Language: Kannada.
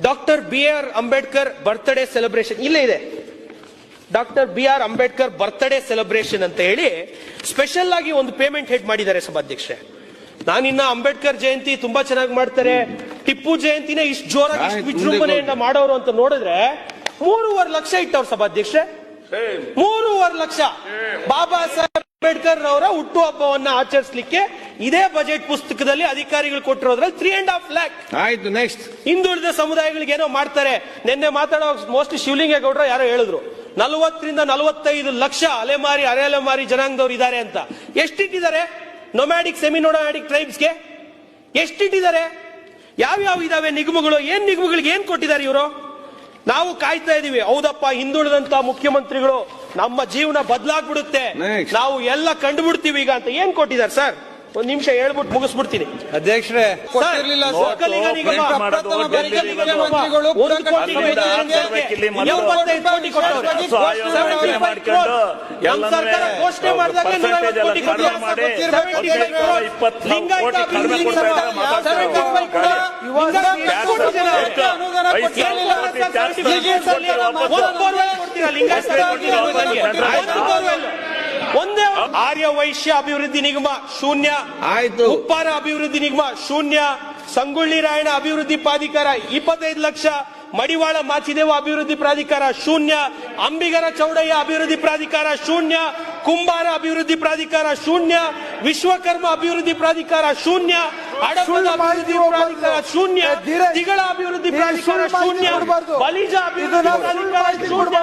Doctor B.R. Ambedkar birthday celebration ಇಲ್ಲೇ ಇದೆ. Doctor B.R. Ambedkar birthday celebration ಅಂತ ಹೇಳಿ ಸ್ಪೆಷಲ್ ಆಗಿ ಒಂದು ಪೇಮೆಂಟ್ ಹೆಡ್ ಮಾಡಿದ್ದಾರೆ ಸಭಾಧ್ಯಕ್ಷೆ. ನಾನಿನ್ನ ಅಂಬೇಡ್ಕರ್ ಜಯಂತಿ ತುಂಬಾ ಚೆನ್ನಾಗಿ ಮಾಡ್ತಾರೆ, ಟಿಪ್ಪು ಜಯಂತಿನೇ ಇಷ್ಟು ಜೋರಾಗಿ ಇಷ್ಟು ವಿಜೃಂಭಣೆಯಿಂದ ಮಾಡೋರು ಅಂತ ನೋಡಿದ್ರೆ 3.5 ಲಕ್ಷ ಇಟ್ಟವ್ರು ಸಭಾಧ್ಯಕ್ಷೆ. 3.5 ಲಕ್ಷ ಬಾಬಾ ಸಾಹೇಬ್ ಅಂಬೇಡ್ಕರ್ ಅವರ ಹುಟ್ಟುಹಬ್ಬವನ್ನ ಆಚರಿಸಲಿಕ್ಕೆ ಇದೇ ಬಜೆಟ್ ಪುಸ್ತಕದಲ್ಲಿ ಅಧಿಕಾರಿಗಳು ಕೊಟ್ಟಿರೋದ್ರಲ್ಲಿ 3.5 ಲ್ಯಾಕ್. ಆಯ್ತು, ನೆಕ್ಸ್ಟ್. ಹಿಂದುಳಿದ ಸಮುದಾಯಗಳಿಗೆ ಏನೋ ಮಾಡ್ತಾರೆ. ನಿನ್ನೆ ಮಾತಾಡೋ ಮೋಸ್ಟ್ಲಿ ಶಿವಲಿಂಗೇಗೌಡರು ಯಾರೋ ಹೇಳಿದ್ರು 40 ರಿಂದ 45 ಲಕ್ಷ ಅಲೆಮಾರಿ ಅರೆ ಅಲೆಮಾರಿ ಜನಾಂಗದವ್ರು ಇದ್ದಾರೆ ಅಂತ. ಎಷ್ಟಿಟ್ಟಿದ್ದಾರೆ ನೊಮ್ಯಾಡಿಕ್ ಸೆಮಿ ನೊಮ್ಯಾಡಿಕ್ ಟ್ರೈಬ್ಸ್ಗೆ? ಎಷ್ಟಿಟ್ಟಿದ್ದಾರೆ? ಯಾವ್ಯಾವ ಇದಾವೆ ನಿಗಮಗಳು? ನಿಗಮಗಳಿಗೆ ಏನ್ ಕೊಟ್ಟಿದ್ದಾರೆ ಇವರು? ನಾವು ಕಾಯ್ತಾ ಇದೀವಿ. ಹೌದಪ್ಪ, ಹಿಂದುಳಿದಂತ ಮುಖ್ಯಮಂತ್ರಿಗಳು ನಮ್ಮ ಜೀವನ ಬದಲಾಗ್ಬಿಡುತ್ತೆ, ನಾವು ಎಲ್ಲ ಕಂಡುಬಿಡ್ತೀವಿ ಈಗ ಅಂತ ಏನ್ ಕೊಟ್ಟಿದ್ದಾರೆ ಸರ್? ಒಂದ್ ನಿಮಿಷ ಹೇಳ್ಬಿಟ್ಟು ಮುಗಿಸ್ಬಿಡ್ತೀನಿ ಅಧ್ಯಕ್ಷರೇ. ಒಕ್ಕಲಿಗ ನಿಗಮ 75 ಕೋಟಿ ಕೊಟ್ಟವ್ರೆ. ನಮ್ಮ ಸರ್ಕಾರ ಘೋಷಣೆ ಮಾಡಿದಾಗ 150 ಕೋಟಿ ಕೊಟ್ಟಿದ್ದಾರೆ. ಲಿಂಗಾಯತ ಒಂದೇ. ಆರ್ಯ ವೈಶ್ಯ ಅಭಿವೃದ್ಧಿ ನಿಗಮ ಶೂನ್ಯ. ಆಯ್ತು. ಉಪ್ಪಾರ ಅಭಿವೃದ್ಧಿ ನಿಗಮ ಶೂನ್ಯ. ಸಂಗೊಳ್ಳಿ ರಾಯಣ್ಣ ಅಭಿವೃದ್ಧಿ ಪ್ರಾಧಿಕಾರ 25 ಲಕ್ಷ. ಮಡಿವಾಳ ಮಾಚಿದೇವ ಅಭಿವೃದ್ಧಿ ಪ್ರಾಧಿಕಾರ ಶೂನ್ಯ. ಅಂಬಿಗರ ಚೌಡಯ್ಯ ಅಭಿವೃದ್ಧಿ ಪ್ರಾಧಿಕಾರ ಶೂನ್ಯ. ಕುಂಬಾರ ಅಭಿವೃದ್ಧಿ ಪ್ರಾಧಿಕಾರ ಶೂನ್ಯ. ವಿಶ್ವಕರ್ಮ ಅಭಿವೃದ್ಧಿ ಪ್ರಾಧಿಕಾರ ಶೂನ್ಯ. ಹಡಪದ ಅಭಿವೃದ್ಧಿ ಪ್ರಾಧಿಕಾರ ಶೂನ್ಯ. ತಿಗಳ ಅಭಿವೃದ್ಧಿ ಪ್ರಾಧಿಕಾರ ಶೂನ್ಯ. ಬಲಿಜ ಅಭಿವೃದ್ಧಿ ಪ್ರಾಧಿಕಾರ ಶೂನ್ಯ.